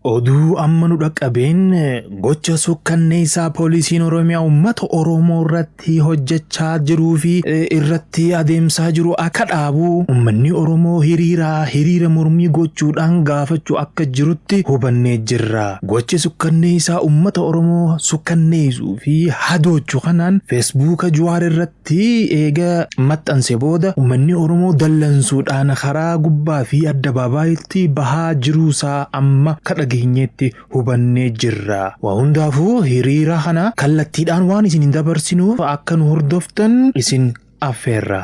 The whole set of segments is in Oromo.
Oduu amma nu dhaqqabeen gocha sukkanneessaa poolisiin Oromiyaa uummata Oromoo irratti hojjechaa jiruu fi irratti adeemsaa jiru akka dhaabu uummanni Oromoo hiriira mormii gochuudhaan gaafachuu akka jirutti hubannee jirra. Gochi sukkanneessaa uummata Oromoo sukkanneessuu fi hadoochuu kanaan feesbuuka Jawaar irratti eega maxxanse booda uummanni Oromoo dallansuudhaan karaa gubbaa fi addabaabayitti bahaa jiruusaa amma dhageenyetti hubannee jirra. Waa hundaafuu hiriira kana kallattiidhaan waan isin dabarsinuuf akka nu hordoftan isin affeerra.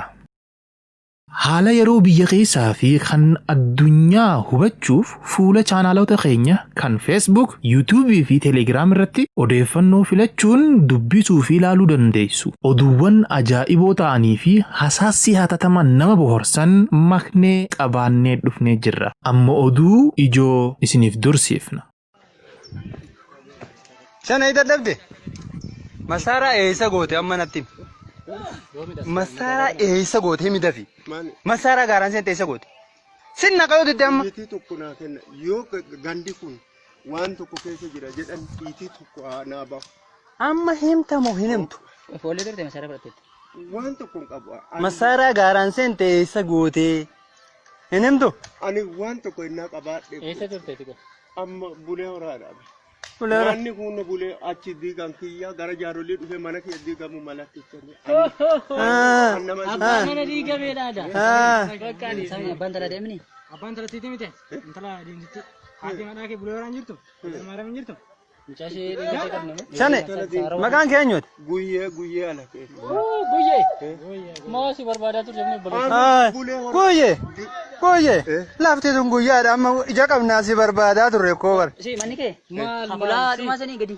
Haala yeroo biyya keessaa fi kan addunyaa hubachuuf fuula chaanaalota keenya kan Facebook, YouTube fi Telegram irratti odeeffannoo filachuun dubbisuu fi ilaaluu dandeessu. Oduuwwan ajaa'iboo ta'anii fi hasaasii hatataman nama bohaarsan maknee qabaannee dhufnee jirra. Amma oduu ijoo isiniif dursiifna. Sana dadhabde masaraa eessa goote amma natti? Masaraa eessa goote midafi? Masaraa gaaraan seente eessa goote? Sinna qayyoo didde amma? Itti tokko naa kenna yoo gandi kun waan tokko keessa jira jedhan itti tokko naa bahu. Amma himta moo hin himtu? Foollee darbee masaraa fudhatteetti. Waan tokko qabu. Masaraa gaaraan seente eessa goote? Hin himtu? Ani waan tokko innaa qabaadhe. Eessa turteetti kun? Amma bulee horaadha. Bulee horaa. Wanni kun bulee achi diigan kiyya gara jaarolii dhufe mana kiyya diigamu malatti jenne. Abbaan mana diigameedha. Abbaan tala deemni? Abbaan tala tiiti mite? Intala deemti. Haati manaa kee bulee horaan jirtu? Maaramin jirtu? Mucaashee deemtee qabna. Shane maqaan kee eenyuuti? Guyyee ala kee. Guyyee. Maasi barbaadaa turte mee bulee? Guyyee. Lafti tun guyyaadha amma ija qabnaa si barbaadaa turre koo bar. Si manni kee? Fulaa dhumaa sanii gadi.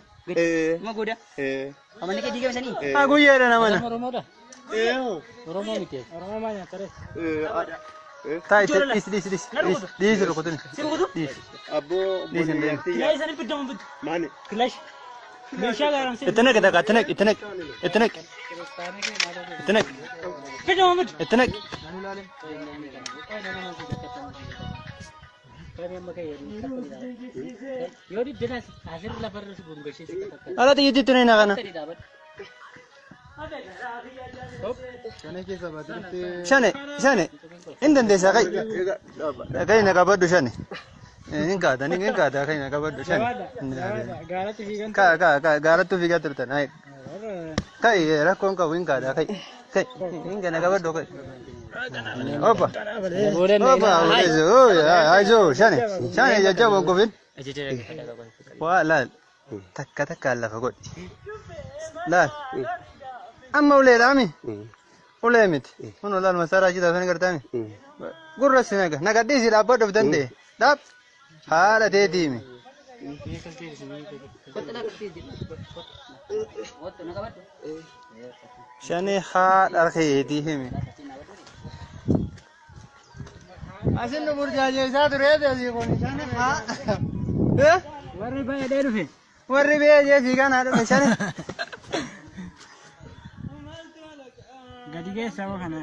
Ma gooda? Manni kee diigame sanii? Guyyeedha namana. Oromoodha? Oromoo miti. Oromoo maa nyaatare? Taa'e dhiisi rukutin. Si rukutu? Abboo bulee Kilaash sanii biddamu bidda. maani? Kilaash. Meeshaa gaaraan seente. Itti naqi. Biddamu bidda. Itti naqi. Yoo diddenas asirra lafarra si gungashee si kakakka. Ala xiyyitti tuni na kana. Shane in dandeessa kai na qabadhu shane. In kaata kai na qabadhu shane. Gaaratti fiigan. Gaaratti fiigaa turtan. Kai rakkoon qabu in kaata kai. In kana qabadhu kai. Opa. Aizo shane jajjaboo gofin. Waa laal takka lafa godhi. Laal. Amma uleedhaami? Ulee miti. Kun olaal masaraa jita sana gartaami? Gurra sinaga. Nagadhiisi dhaabbadhuuf danda'e. Dhaab. Haadha teetiimi. Shani haadha keetii himi. Asin nu burjaajeessaa tureeti asii kun shani haa. Warri baay'ee dhufe. Warri baay'ee fiigaan haa dhufe shani. Gadi geessaa kana.